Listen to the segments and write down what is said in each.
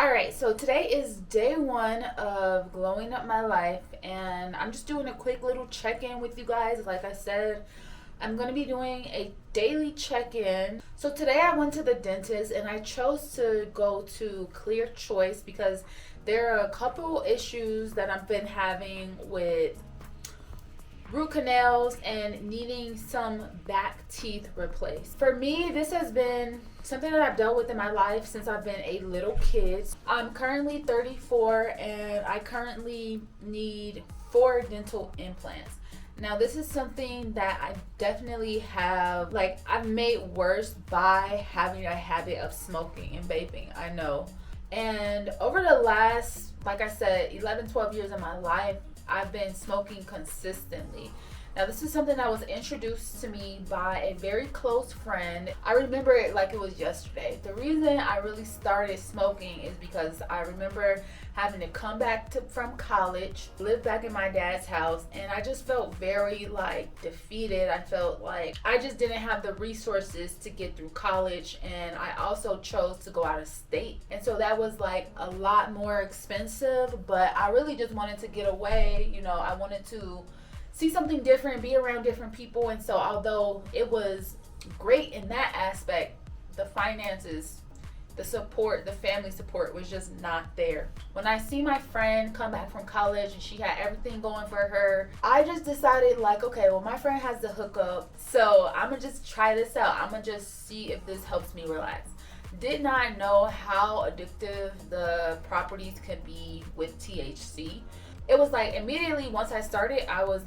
Alright, so today is day one of glowing up my life, and I'm just doing a quick little check-in with you guys. Like I said, I'm going to be doing a daily check-in. So today I went to the dentist and I chose to go to Clear Choice because there are a couple issues that I've been having with root canals and needing some back teeth replaced. For me, this has been something that I've dealt with in my life since I've been a little kid. I'm currently 34 and I currently need 4 dental implants. Now this is something that I definitely have, I've made worse by having a habit of smoking and vaping, I know. And over the last, like I said, 11, 12 years of my life, I've been smoking consistently. Now this is something that was introduced to me by a very close friend. I remember it like it was yesterday. The reason I really started smoking is because I remember having to come back from college, live back in my dad's house, and I just felt very defeated. I felt like I just didn't have the resources to get through college, and I also chose to go out of state. And so that was a lot more expensive, but I really just wanted to get away. I wanted to see something different, be around different people. And so although it was great in that aspect, the finances, the support, the family support was just not there. When I see my friend come back from college and she had everything going for her, I just decided okay, well, my friend has the hookup, so I'm gonna just try this out. I'm gonna just see if this helps me relax. Did not know how addictive the properties could be with THC. It was immediately once I started, I was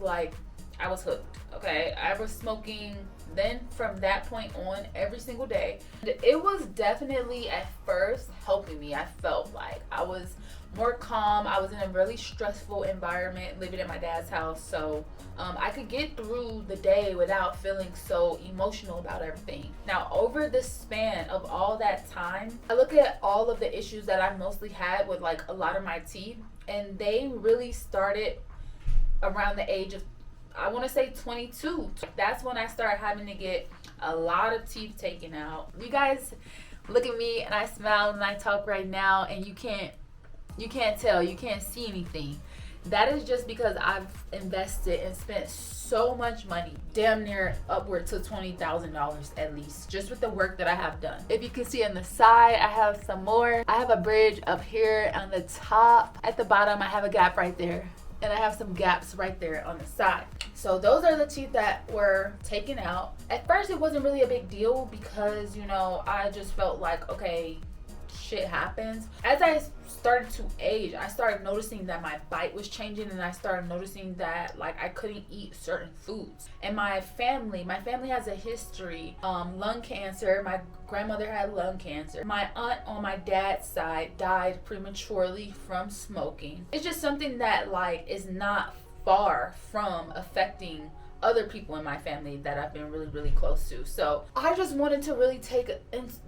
hooked. Okay, I was smoking then from that point on every single day. It was definitely at first helping me. I felt like I was more calm. I was in a really stressful environment living at my dad's house, so I could get through the day without feeling so emotional about everything. Now over the span of all that time, I look at all of the issues that I mostly had with a lot of my teeth, and they really started around the age of, I want to say 22. That's when I started having to get a lot of teeth taken out. You guys look at me and I smile and I talk right now, and you can't tell, you can't see anything. That is just because I've invested and spent so much money, damn near upward to $20,000 at least, just with the work that I have done. If you can see on the side, I have some more. I have a bridge up here on the top. At the bottom, I have a gap right there. And I have some gaps right there on the side. So those are the teeth that were taken out. At first, it wasn't really a big deal because, I just felt okay, shit happens. As I started to age, I started noticing that my bite was changing, and I started noticing that I couldn't eat certain foods. And my family has a history, lung cancer. My grandmother had lung cancer. My aunt on my dad's side died prematurely from smoking. It's just something that is not far from affecting other people in my family that I've been really, really close to. So I just wanted to really take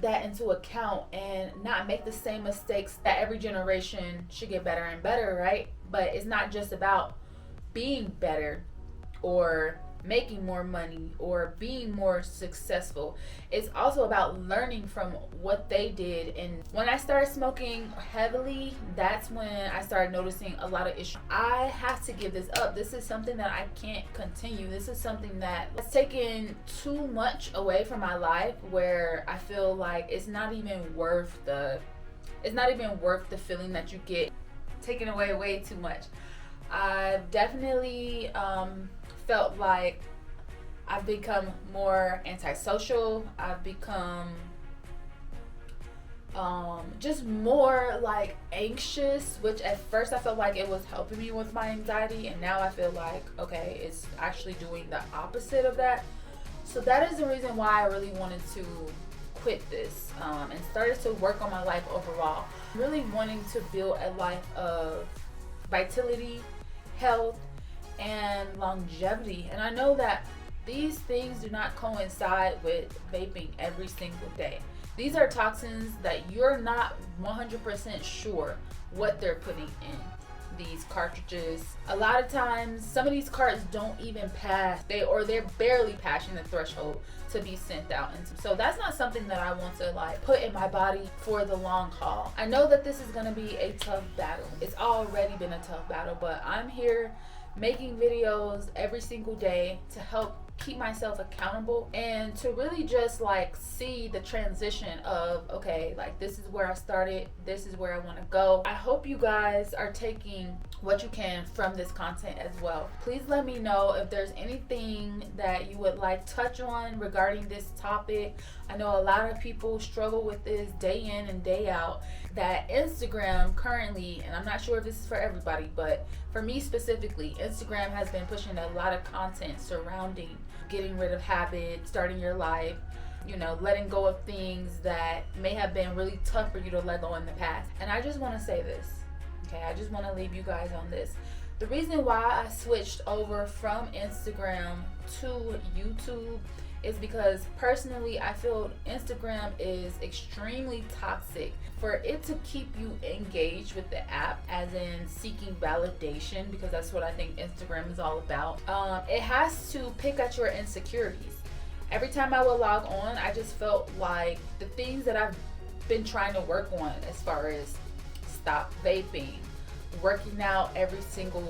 that into account and not make the same mistakes. That every generation should get better and better, right? But it's not just about being better or making more money or being more successful. It's also about learning from what they did. And when I started smoking heavily, that's when I started noticing a lot of issues. I have to give this up. This is something that I can't continue. This is something that has taken too much away from my life, where I feel like it's not even worth the feeling that you get. Taken away way too much. I've definitely felt like I've become more antisocial. I've become just more anxious, which at first I felt like it was helping me with my anxiety, and now I feel okay, it's actually doing the opposite of that. So that is the reason why I really wanted to quit this and started to work on my life overall. Really wanting to build a life of vitality, health, and longevity. And I know that these things do not coincide with vaping every single day. These are toxins that you're not 100% sure what they're putting in. these cartridges. A lot of times some of these cards don't even pass, they're barely passing the threshold to be sent out. And so that's not something that I want to like put in my body for the long haul. I know that this is going to be a tough battle. It's already been a tough battle, but I'm here making videos every single day to help keep myself accountable and to really just like see the transition of, okay, like this is where I started, this is where I want to go. I hope you guys are taking what you can from this content as well. Please let me know if there's anything that you would like touch on regarding this topic. I know a lot of people struggle with this day in and day out. That Instagram currently, and I'm not sure if this is for everybody, but for me specifically, Instagram has been pushing a lot of content surrounding getting rid of habits, starting your life, you know, letting go of things that may have been really tough for you to let go in the past. And I just want to say this, okay? I just want to leave you guys on this. The reason why I switched over from Instagram to YouTube is because personally I feel Instagram is extremely toxic. For it to keep you engaged with the app, as in seeking validation, because that's what I think Instagram is all about, it has to pick at your insecurities. Every time I would log on, I just felt like the things that I've been trying to work on, as far as stop vaping, working out every single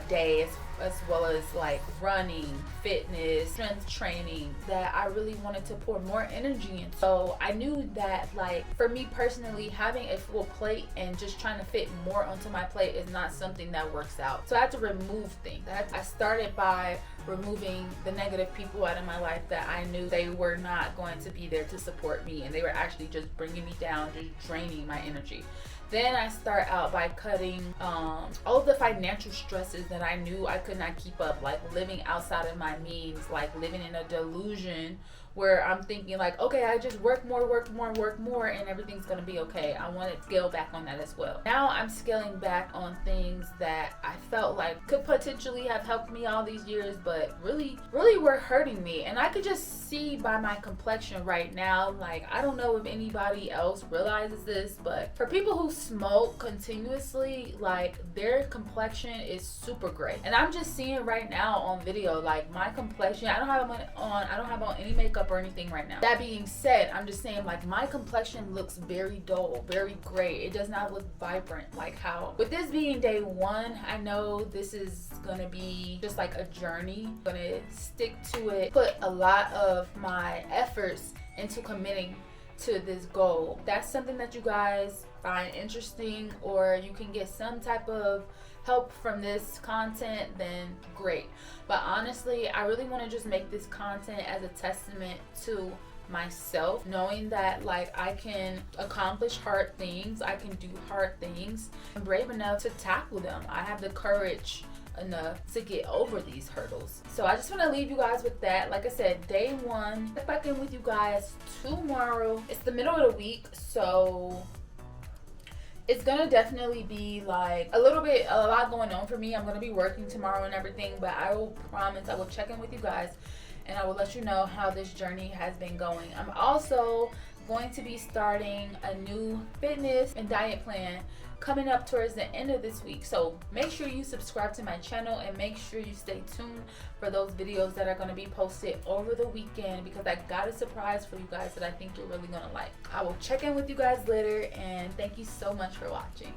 day, as well as like running, fitness, strength training, that I really wanted to pour more energy in. So I knew that, like, for me personally, having a full plate and just trying to fit more onto my plate is not something that works out. So I had to remove things. I started by removing the negative people out of my life that I knew they were not going to be there to support me, and they were actually just bringing me down, just draining my energy. Then I start out by cutting all of the financial stresses that I knew I could not keep up, like living outside of my means, like living in a delusion where I'm thinking like, okay, I just work more, and everything's gonna be okay. I want to scale back on that as well. Now I'm scaling back on things that I felt like could potentially have helped me all these years, but really were hurting me. And I could just see by my complexion right now, like, I don't know if anybody else realizes this, but for people who smoke continuously, like, their complexion is super gray. And I'm just seeing right now on video, like, my complexion, I don't have on any makeup or anything right now. That being said, I'm just saying, like, my complexion looks very dull, very gray. It does not look vibrant. Like, how with this being day one, I know this is gonna be just like a journey. I'm gonna stick to it, put a lot of my efforts into committing to this goal. That's something that you guys find interesting, or you can get some type of help from this content, then great. But honestly, I really want to just make this content as a testament to myself, knowing that, like, I can accomplish hard things, I can do hard things. I'm brave enough to tackle them. I have the courage enough to get over these hurdles. So I just want to leave you guys with that. Like I said, day one, check back in with you guys tomorrow. It's the middle of the week, so it's gonna definitely be like a lot going on for me. I'm gonna be working tomorrow and everything, but I will promise I will check in with you guys and I will let you know how this journey has been going. I'm also going to be starting a new fitness and diet plan coming up towards the end of this week. So make sure you subscribe to my channel and make sure you stay tuned for those videos that are going to be posted over the weekend, because I got a surprise for you guys that I think you're really going to like. I will check in with you guys later, and thank you so much for watching.